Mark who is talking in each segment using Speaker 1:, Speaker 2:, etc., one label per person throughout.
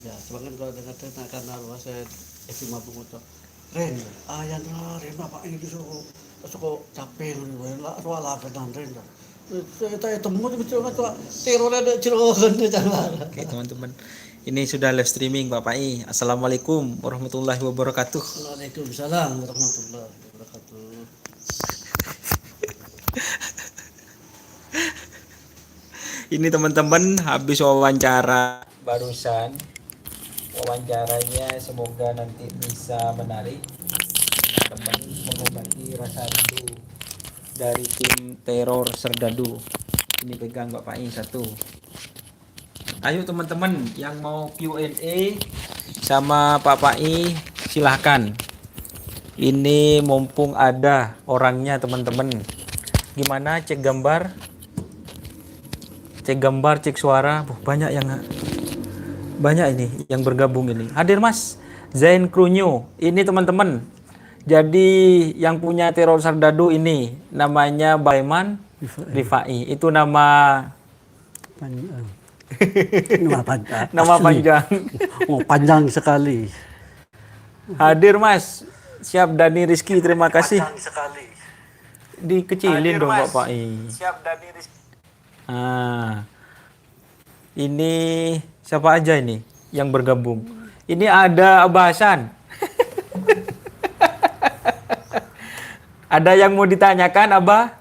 Speaker 1: Ya, sebagian kalau dengar cerita karena saya isi mabuk itu, Ren, ayan lah, Ren apa ini suko, suko capek nih, lah soal apa dan Ren dah. Saya temu di bicara tu teror ada cerokan ni jangan.
Speaker 2: Oke teman-teman, ini sudah live streaming Bapak I. Assalamualaikum warahmatullahi wabarakatuh.
Speaker 1: Waalaikumsalam warahmatullahi wabarakatuh.
Speaker 2: Ini teman-teman habis wawancara barusan. Wawancaranya semoga nanti bisa menarik teman mengobati rasa rindu dari tim teror Serdadu. Ini pegang Bapak I satu. Ayo teman-teman yang mau Q&A sama Pak I silahkan. Ini mumpung ada orangnya teman-teman. Gimana cek gambar? Cek gambar, cek suara. Banyak ini yang bergabung ini. Hadir Mas Zain Krunyu. Ini teman-teman. Jadi yang punya teror Serdadu ini namanya Baiman Rifai. Itu nama
Speaker 1: Nama panjang.
Speaker 2: nama panjang.
Speaker 1: Oh, panjang sekali.
Speaker 2: Hadir Mas. Siap Dani Rizky, terima kasih.
Speaker 1: Panjang sekali.
Speaker 2: Dikecilin
Speaker 1: Hadir,
Speaker 2: dong
Speaker 1: Mas.
Speaker 2: Bapak I.
Speaker 1: Siap Dani Rizky.
Speaker 2: Ah, ini siapa aja ini yang bergabung? Ini ada Abah Hasan. Ada yang mau ditanyakan Abah?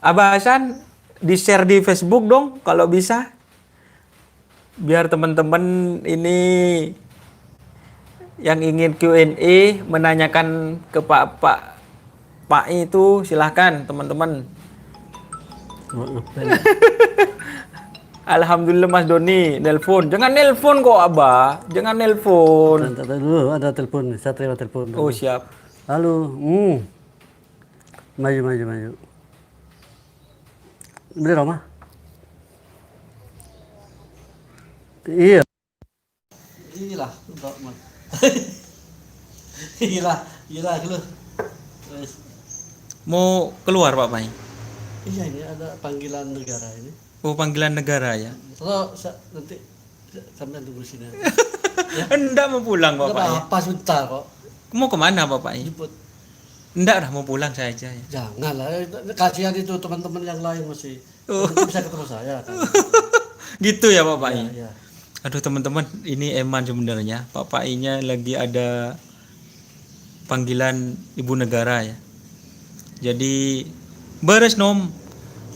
Speaker 2: Abah Hasan di-share di Facebook dong kalau bisa. Biar teman-teman ini yang ingin Q&A menanyakan ke Pak I itu silahkan teman-teman. Alhamdulillah Mas Doni nelpon. Jangan nelpon kok Abah. Jangan nelpon.
Speaker 1: Tanda dulu ada telepon, saya terima telepon dulu.
Speaker 2: Oh siap.
Speaker 1: Halo, maju. Beli rumah? Iya. Iyalah, untuk mas. Iyalah dulu.
Speaker 2: Mau keluar Pak Mai?
Speaker 1: Iya ini ada panggilan negara ini.
Speaker 2: Oh panggilan negara ya?
Speaker 1: Kalau nanti sampai tunggu sini. Ya.
Speaker 2: Enggak mau pulang
Speaker 1: Enggak
Speaker 2: Bapak I.
Speaker 1: apa-apa sebentar kok.
Speaker 2: Mau kemana Bapak I?
Speaker 1: Jemput.
Speaker 2: Enggak dah mau pulang saja ya.
Speaker 1: Janganlah, kasihan itu teman-teman yang lain masih.
Speaker 2: Oh.
Speaker 1: Nanti bisa ketemu saya kan.
Speaker 2: Gitu ya Bapak I.
Speaker 1: Ya.
Speaker 2: Aduh teman-teman, ini Eman sebenarnya. Bapak I-nya lagi ada panggilan ibu negara ya. Jadi beres nom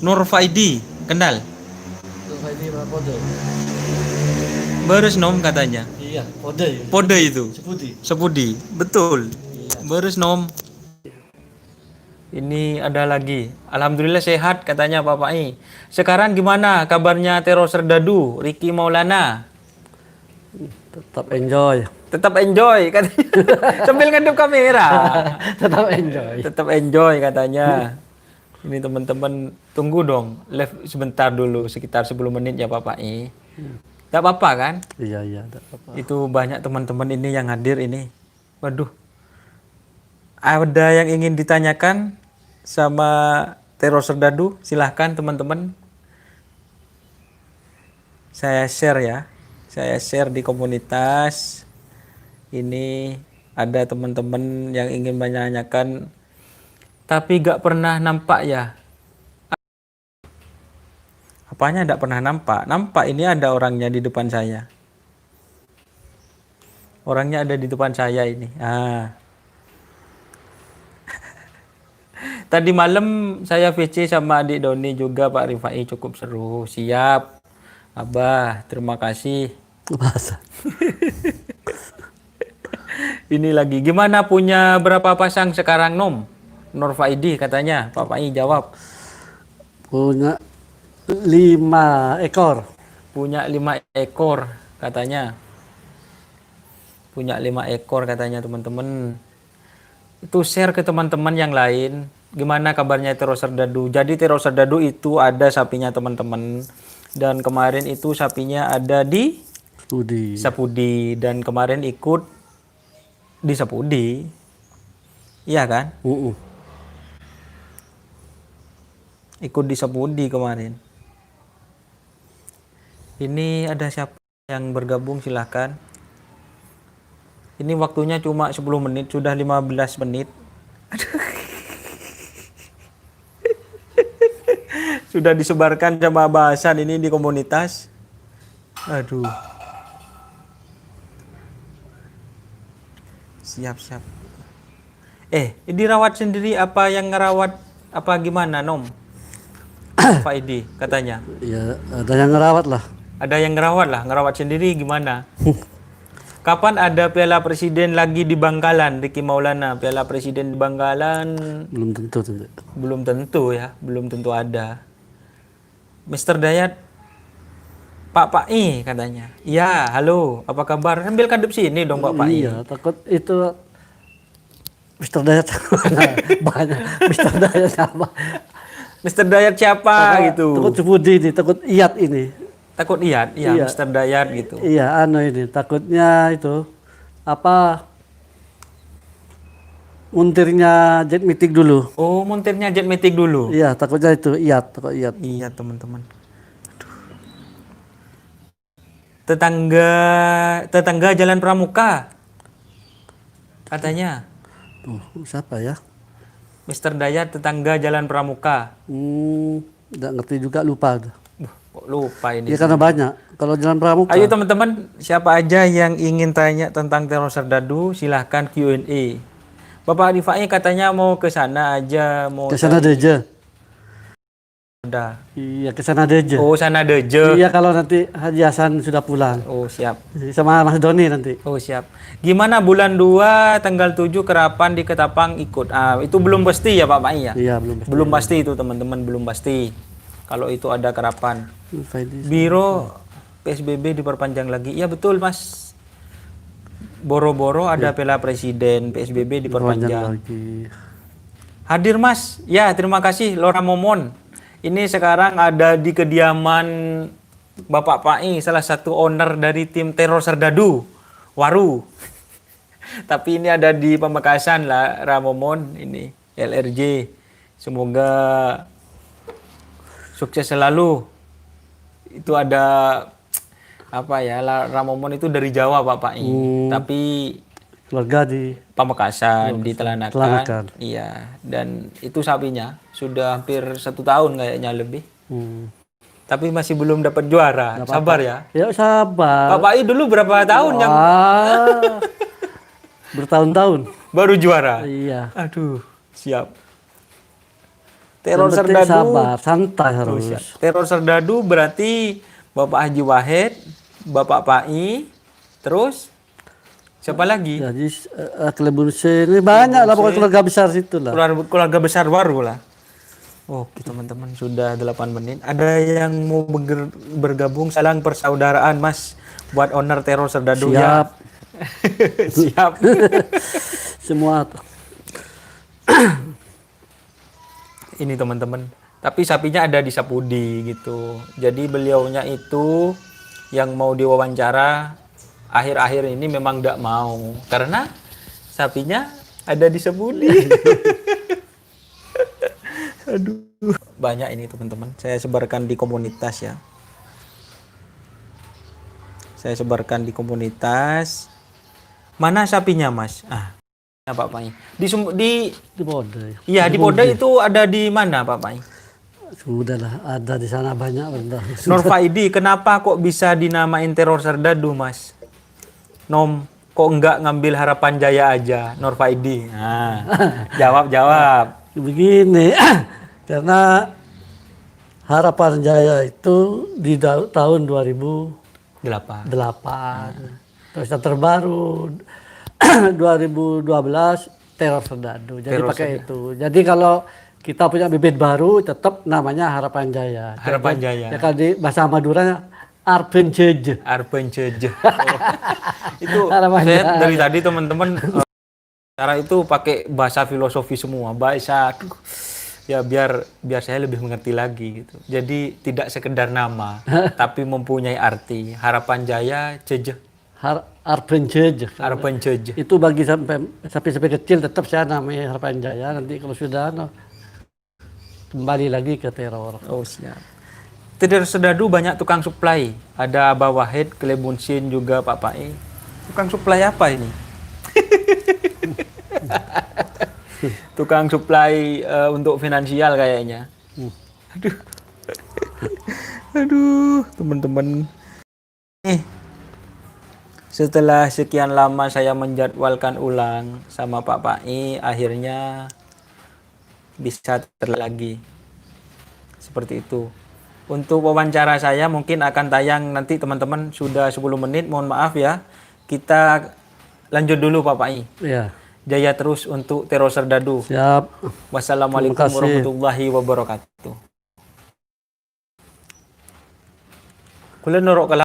Speaker 2: Nur Faidi, kenal?
Speaker 1: Terus ini kode.
Speaker 2: Beres nom katanya.
Speaker 1: Iya, kode.
Speaker 2: Pode itu.
Speaker 1: Sepudi.
Speaker 2: Sepudi, betul.
Speaker 1: Iya.
Speaker 2: Beres nom. Ini ada lagi. Alhamdulillah sehat katanya Bapak I. Sekarang gimana kabarnya teror Serdadu, Ricky Maulana?
Speaker 1: Tetap enjoy.
Speaker 2: Tetap enjoy katanya. Sambil ngedep kamera.
Speaker 1: Tetap enjoy.
Speaker 2: Tetap enjoy katanya. Ini teman-teman tunggu dong live sebentar dulu sekitar 10 menit ya Bapak I. Tidak apa-apa kan?
Speaker 1: Iya, tidak apa-apa.
Speaker 2: Itu banyak teman-teman ini yang hadir ini. Waduh. Ada yang ingin ditanyakan sama teror Serdadu? Silahkan teman-teman. Saya share ya. Saya share di komunitas. Ini ada teman-teman yang ingin menanyakan tapi gak pernah nampak ya. Apanya gak pernah nampak? Nampak ini ada orangnya di depan saya. Orangnya ada di depan saya ini. Tadi malam saya VC sama adik Doni juga Pak Rifai, cukup seru. Siap. Abah, terima kasih.
Speaker 1: Bahasa.
Speaker 2: Ini lagi. Gimana punya berapa pasang sekarang Nom? Nur Faidi katanya. Pak Pai jawab.
Speaker 1: Punya 5 ekor.
Speaker 2: Punya 5 ekor katanya. Punya 5 ekor katanya teman-teman. Itu share ke teman-teman yang lain. Gimana kabarnya teror Serdadu? Jadi teror Serdadu itu ada sapinya teman-teman. Dan kemarin itu sapinya ada di Sapudi. Dan kemarin ikut di Sapudi. Iya kan? Ikut di Sapudi kemarin. Ini ada siapa? yang bergabung silahkan. Ini waktunya cuma 10 menit, sudah 15 menit. Sudah disebarkan sama bahasan ini di komunitas. Aduh. Siap. Dirawat sendiri apa yang ngerawat apa gimana, Nom? Faidi katanya.
Speaker 3: Ya, ada yang ngerawat lah.
Speaker 2: Ada yang ngerawat lah, ngerawat sendiri gimana? Kapan ada Piala Presiden lagi di Bangkalan, Ricky Maulana? Piala Presiden di Bangkalan
Speaker 3: Belum tentu.
Speaker 2: belum tentu ya, belum tentu ada. Mr. Dayat, Pak I katanya. Ya, halo, apa kabar? Sambil kadep sini dong Pak I.
Speaker 3: Iya, takut itu Mr. Dayat banyak. Mr. Dayat apa?
Speaker 2: Mr. Dayat siapa gitu?
Speaker 3: Takut Cipudi ini, takut Iyat ini.
Speaker 2: Takut Iyat, ya
Speaker 3: Iya.
Speaker 2: Mr. Dayat gitu.
Speaker 3: Iya, ini takutnya itu apa? Muntirnya jet meeting dulu.
Speaker 2: Oh, montirnya jet meeting dulu.
Speaker 3: Iya, takutnya itu Iyat, takut Iyat.
Speaker 2: Iya teman-teman. Tetangga Jalan Pramuka katanya.
Speaker 3: Tuh, siapa ya?
Speaker 2: Mr. Dayat tetangga Jalan Pramuka.
Speaker 3: Nggak ngerti juga, lupa.
Speaker 2: Kok lupa ini.
Speaker 3: Ya karena banyak. Kalau Jalan Pramuka.
Speaker 2: Ayo teman-teman, siapa aja yang ingin tanya tentang teror serdadu silahkan Q&A. Bapak Rifai katanya mau ke sana aja, mau
Speaker 3: Ke sana aja.
Speaker 2: ada.
Speaker 3: Iya, ke sana aja.
Speaker 2: Oh, sana deje.
Speaker 3: Iya, kalau nanti Haji Hasan sudah pulang.
Speaker 2: Oh, siap.
Speaker 3: Sama Mas Doni nanti.
Speaker 2: Oh, siap. Gimana bulan 2 tanggal 7 Kerapan di Ketapang ikut? Ah, itu belum pasti ya Pak Mai ya?
Speaker 3: Iya, belum pasti.
Speaker 2: Belum pasti itu teman-teman, belum pasti. Kalau itu ada Kerapan.
Speaker 3: Faidi.
Speaker 2: Biro PSBB diperpanjang lagi. Iya betul Mas. Boro-boro ada Piala Presiden, PSBB
Speaker 3: Panjang
Speaker 2: diperpanjang.
Speaker 3: lagi.
Speaker 2: Hadir Mas. Ya, terima kasih Lora Momon. Ini sekarang ada di kediaman Bapak Pai, salah satu owner dari tim teror serdadu, Waru. Tapi ini ada di Pamekasan lah, Ramomon ini LRJ. Semoga sukses selalu. Itu ada apa ya, Ramomon itu dari Jawa Pak Pai, tapi
Speaker 3: Keluarga di
Speaker 2: Pamekasan di Telanakan.
Speaker 3: Telanakan.
Speaker 2: Iya, dan itu sapinya sudah hampir 1 tahun kayaknya lebih. Tapi masih belum dapat juara. Sabar ya.
Speaker 3: Ya sabar.
Speaker 2: Pak Pai dulu berapa tahun yang
Speaker 3: bertahun-tahun.
Speaker 2: baru juara?
Speaker 3: Iya.
Speaker 2: Aduh, siap. Teror
Speaker 3: Yang penting
Speaker 2: serdadu.
Speaker 3: sabar, santai
Speaker 2: Oh,
Speaker 3: harus.
Speaker 2: siap. Teror serdadu berarti Bapak Haji Wahid, Bapak Pai, terus siapa lagi?
Speaker 3: Jadi Klebun ini banyak lah pokoknya keluarga besar situ lah.
Speaker 2: Keluarga besar Waru lah. Oke teman-teman, sudah 8 menit. Ada yang mau bergabung, salam persaudaraan Mas buat owner teror serdadu.
Speaker 3: Siap.
Speaker 2: Ya. Siap.
Speaker 3: Semua tuh.
Speaker 2: Ini teman-teman. Tapi sapinya ada di Sapudi gitu. Jadi beliaunya itu yang mau diwawancara akhir-akhir ini memang tidak mau karena sapinya ada di Sapudi. Aduh. Banyak ini teman-teman. Saya sebarkan di komunitas ya. Saya sebarkan di komunitas. Mana sapinya, Mas? Pak Pai. Di
Speaker 3: Podai.
Speaker 2: Iya, di Podai itu ada di mana, Pak Pai?
Speaker 3: Sudah lah, ada di sana banyak benda.
Speaker 2: Nur Faidi, kenapa kok bisa dinamain teror serdadu, Mas? Nom, kok enggak ngambil Harapan Jaya aja, Nur Faidi? Nah, jawab.
Speaker 3: Begini, karena Harapan Jaya itu di tahun 2008.
Speaker 2: 8.
Speaker 3: Terus yang terbaru 2012 teror serdadu. Jadi
Speaker 2: Teror
Speaker 3: pakai itu. Jadi kalau kita punya bibit baru tetap namanya Harapan Jaya.
Speaker 2: Harapan Jaya.
Speaker 3: Ya kalau di bahasa Madura Arpen Jeje.
Speaker 2: Arpen Ceje. Itu
Speaker 3: Harapan
Speaker 2: saya
Speaker 3: Jaya.
Speaker 2: dari tadi teman-teman cara itu pakai bahasa filosofi semua, bahasa ya biar saya lebih mengerti lagi gitu. Jadi tidak sekedar nama, tapi mempunyai arti. Harapan Jaya Ceje.
Speaker 3: Arpen Jeje.
Speaker 2: Harapan Ceje.
Speaker 3: Itu bagi sapi-sapi kecil tetap saya namanya Harapan Jaya. Nanti kalau sudah kembali lagi ke teror.
Speaker 2: Oh siap. Tidak sedadu banyak tukang suplai. Ada Abah Wahid, Klebunsin juga Pak Pai. Tukang suplai apa ini? Tukang suplai untuk finansial kayaknya. Aduh. Aduh, teman-teman. Setelah sekian lama saya menjadwalkan ulang sama Pak Pai, akhirnya bisa lagi. Seperti itu. Untuk wawancara saya mungkin akan tayang nanti teman-teman sudah 10 menit. Mohon maaf ya. Kita lanjut dulu Pak Pai.
Speaker 3: Ya,
Speaker 2: Jaya terus untuk Tero Serdadu.
Speaker 3: siap.
Speaker 2: Wassalamualaikum
Speaker 3: Terima kasih.
Speaker 2: warahmatullahi wabarakatuh. Kula norok